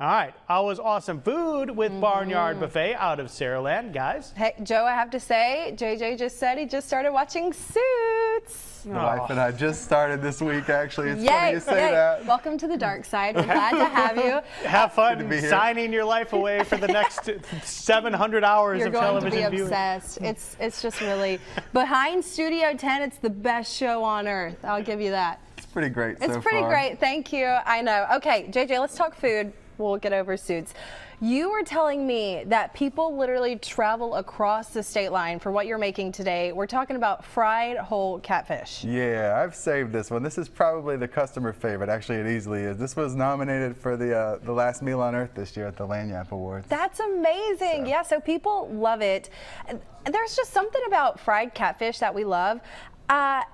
All right, always awesome food with Barnyard Buffet out of Saraland, guys. Hey, Joe, I have to say, JJ just said he just started watching Suits. My wife and I just started this week, actually. It's funny you say that. Welcome to the dark side. We're glad to have you. Have fun signing your life away for the next 700 hours of television You're going to be viewing. obsessed. It's just really, behind Studio 10, it's the best show on earth. I'll give you that. It's pretty great so far. It's pretty great. Thank you. I know. Okay, JJ, let's talk food. We'll get over Suits. You were telling me that people literally travel across the state line for what you're making today. We're talking about fried whole catfish. Yeah, I've saved this one. This is probably the customer favorite. Actually, it easily is. This was nominated for the last meal on earth this year at the Lanyap Awards. That's amazing. Yeah, so people love it. There's just something about fried catfish that we love.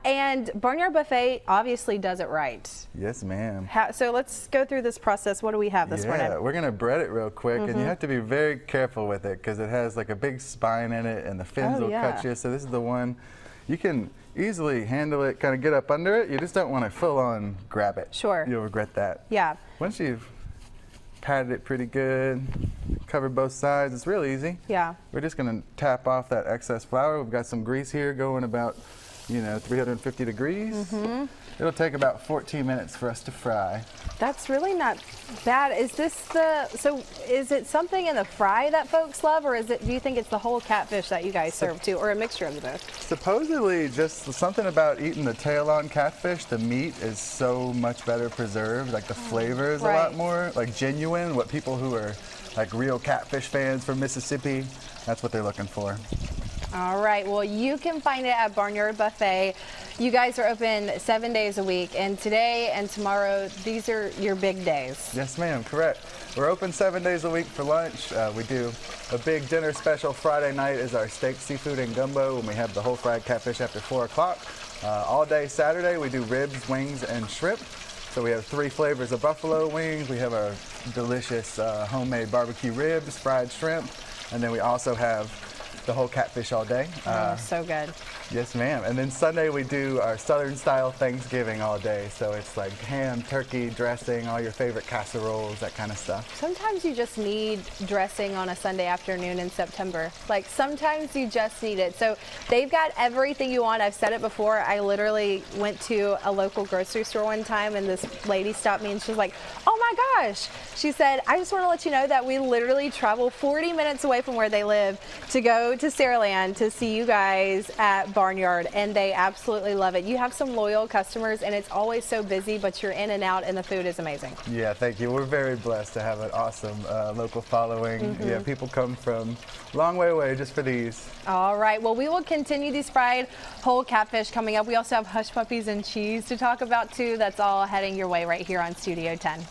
And Barnyard Buffet obviously does it right. Yes, ma'am. So let's go through this process. What do we have this morning? Yeah, we're going to bread it real quick, and you have to be very careful with it because it has like a big spine in it, and the fins will cut you. So this is the one you can easily handle it, kind of get up under it. You just don't want to full on grab it. Sure. You'll regret that. Yeah. Once you've patted it pretty good, covered both sides, it's real easy. Yeah. We're just going to tap off that excess flour. We've got some grease here going about 350 degrees. It'll take about 14 minutes for us to fry. That's really not bad. Is it something in the fry that folks love, or do you think it's the whole catfish that you guys serve too, or a mixture of the both? Supposedly just something about eating the tail on catfish. The meat is so much better preserved, like the flavor is a lot more like genuine. What people who are like real catfish fans from Mississippi, that's what they're looking for. All right, well, you can find it at Barnyard Buffet. You guys are open 7 days a week, and today and tomorrow, these are your big days. Yes, ma'am, correct. We're open 7 days a week for lunch. We do a big dinner special. Friday night is our steak, seafood, and gumbo, when we have the whole fried catfish after 4 o'clock. All day Saturday, we do ribs, wings, and shrimp. So we have 3 flavors of buffalo wings. We have our delicious homemade barbecue ribs, fried shrimp, and then we also have the whole catfish all day. So good. Yes, ma'am. And then Sunday we do our Southern style Thanksgiving all day. So it's like ham, turkey, dressing, all your favorite casseroles, that kind of stuff. Sometimes you just need dressing on a Sunday afternoon in September. Like sometimes you just need it. So they've got everything you want. I've said it before. I literally went to a local grocery store one time and this lady stopped me and she was like, oh my gosh. She said, I just want to let you know that we literally travel 40 minutes away from where they live to go to Saraland to see you guys at Barnyard, and they absolutely love it. You have some loyal customers and it's always so busy, but you're in and out and the food is amazing. Yeah, thank you. We're very blessed to have an awesome local following. Yeah, people come from a long way away just for these. All right, well, we will continue these fried whole catfish coming up. We also have Hushpuppies and cheese to talk about too. That's all heading your way right here on Studio 10.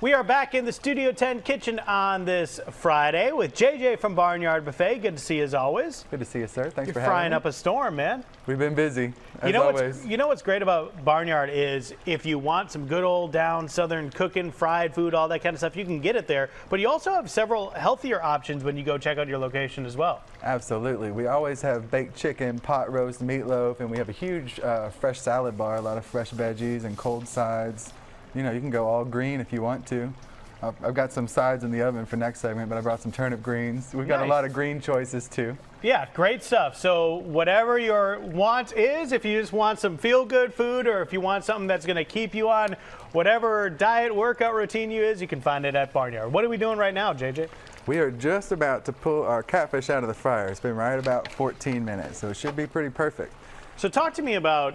We are back in the Studio 10 kitchen on this Friday with JJ from Barnyard Buffet. Good to see you as always. Good to see you, sir. Thanks for You're having frying me. up a storm, man. We've been busy, as always. You know what's great about Barnyard is if you want some good old down southern cooking, fried food, all that kind of stuff, you can get it there. But you also have several healthier options when you go check out your location as well. Absolutely. We always have baked chicken, pot roast, meatloaf, and we have a huge fresh salad bar, a lot of fresh veggies and cold sides. You know, you can go all green if you want to. I've got some sides in the oven for next segment, but I brought some turnip greens. We've got a lot of green choices too. Yeah, great stuff. So whatever your want is, if you just want some feel-good food or if you want something that's going to keep you on whatever diet workout routine you is, you can find it at Barnyard. What are we doing right now, JJ? We are just about to pull our catfish out of the fryer. It's been right about 14 minutes, so it should be pretty perfect. So talk to me about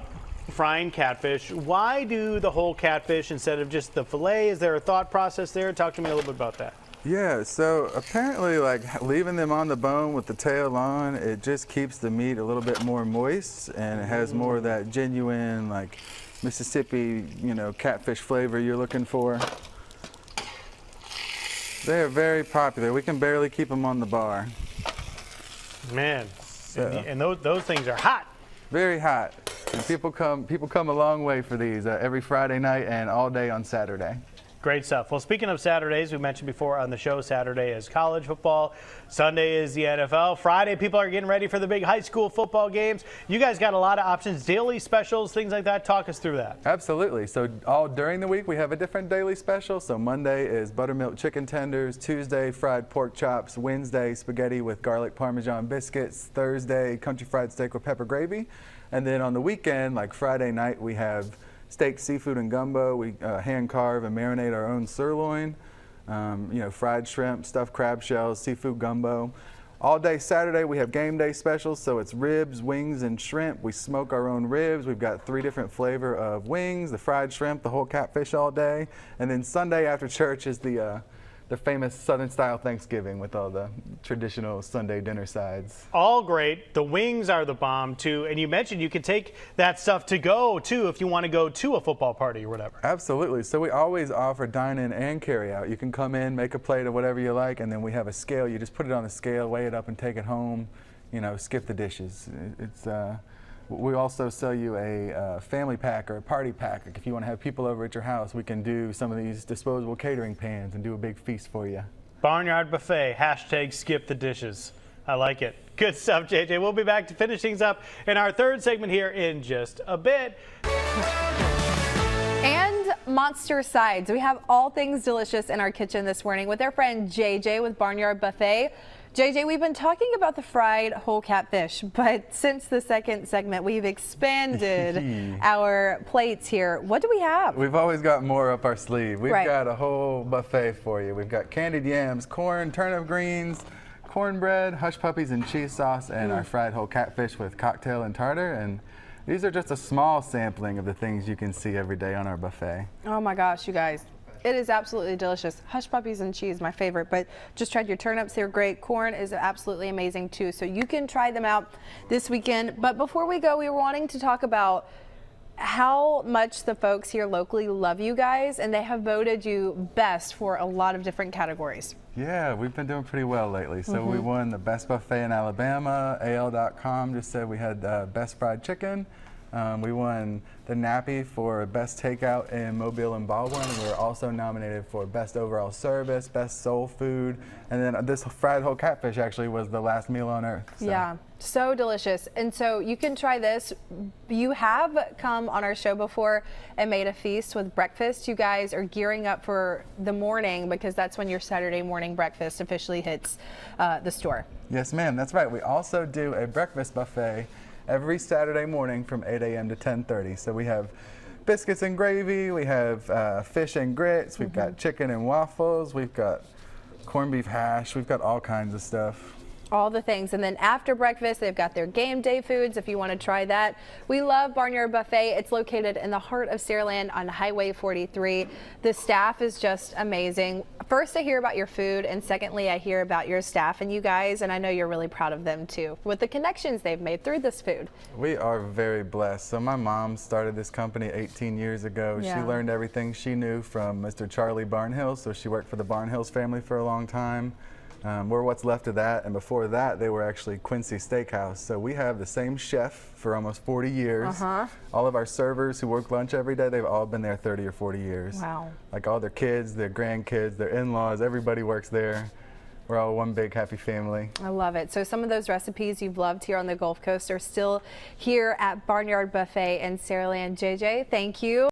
frying catfish. Why do the whole catfish instead of just the fillet? Is there a thought process there? Talk to me a little bit about that. Yeah, so apparently like leaving them on the bone with the tail on, it just keeps the meat a little bit more moist and it has more of that genuine like Mississippi, catfish flavor you're looking for. They are very popular. We can barely keep them on the bar. Man, and those things are hot. Very hot. And people come a long way for these every Friday night and all day on Saturday. Great stuff. Well, speaking of Saturdays, we mentioned before on the show, Saturday is college football, Sunday is the NFL, Friday people are getting ready for the big high school football games. You guys got a lot of options, daily specials, things like that. Talk us through that. Absolutely. So all during the week we have a different daily special. So Monday is buttermilk chicken tenders, Tuesday fried pork chops, Wednesday spaghetti with garlic parmesan biscuits, Thursday country fried steak with pepper gravy, and then on the weekend, like Friday night, we have steak, seafood, and gumbo. We hand carve and marinate our own sirloin. Fried shrimp, stuffed crab shells, seafood gumbo. All day Saturday we have game day specials, so it's ribs, wings, and shrimp. We smoke our own ribs. We've got 3 different flavor of wings, the fried shrimp, the whole catfish all day. And then Sunday after church is the famous Southern style Thanksgiving with all the traditional Sunday dinner sides. All great. The wings are the bomb too. And you mentioned you can take that stuff to go too if you want to go to a football party or whatever. Absolutely. So we always offer dine-in and carry-out. You can come in, make a plate of whatever you like, and then we have a scale. You just put it on the scale, weigh it up, and take it home. Skip the dishes. We also sell you a family pack or a party pack. Like if you want to have people over at your house, we can do some of these disposable catering pans and do a big feast for you. Barnyard Buffet, # skip the dishes. I like it. Good stuff, JJ. We'll be back to finish things up in our third segment here in just a bit. And monster sides. We have all things delicious in our kitchen this morning with our friend JJ with Barnyard Buffet. JJ, we've been talking about the fried whole catfish, but since the second segment, we've expanded our plates here. What do we have? We've always got more up our sleeve. We've got a whole buffet for you. We've got candied yams, corn, turnip greens, cornbread, hush puppies and cheese sauce, and our fried whole catfish with cocktail and tartar. And these are just a small sampling of the things you can see every day on our buffet. Oh my gosh, you guys. It is absolutely delicious. Hush puppies and cheese, my favorite, but just tried your turnips. They're great. Corn is absolutely amazing too. So you can try them out this weekend. But before we go, we were wanting to talk about how much the folks here locally love you guys, and they have voted you best for a lot of different categories. Yeah, we've been doing pretty well lately. So we won the best buffet in Alabama. AL.com just said we had best fried chicken. We won the Nappy for Best Takeout in Mobile and Baldwin. We were also nominated for Best Overall Service, Best Soul Food, and then this fried whole catfish actually was the last meal on earth. So. Yeah, so delicious. And so you can try this. You have come on our show before and made a feast with breakfast. You guys are gearing up for the morning because that's when your Saturday morning breakfast officially hits the store. Yes, ma'am, that's right. We also do a breakfast buffet every Saturday morning from 8 a.m. to 10:30. So we have biscuits and gravy, we have fish and grits, we've got chicken and waffles, we've got corned beef hash, we've got all kinds of stuff. All the things. And then after breakfast, they've got their game day foods if you want to try that. We love Barnyard Buffet. It's located in the heart of Saraland on Highway 43. The staff is just amazing. First, I hear about your food, and secondly, I hear about your staff and you guys, and I know you're really proud of them too, with the connections they've made through this food. We are very blessed. So my mom started this company 18 years ago. Yeah. She learned everything she knew from Mr. Charlie Barnhill, so she worked for the Barnhills family for a long time. We're what's left of that, and before that they were actually Quincy Steakhouse. So we have the same chef for almost 40 years. All of our servers who work lunch every day, they've all been there 30 or 40 years. Wow. Like all their kids, their grandkids, their in-laws, everybody works there. We're all one big happy family. I love it. So some of those recipes you've loved here on the Gulf Coast are still here at Barnyard Buffet in Saraland. JJ, thank you.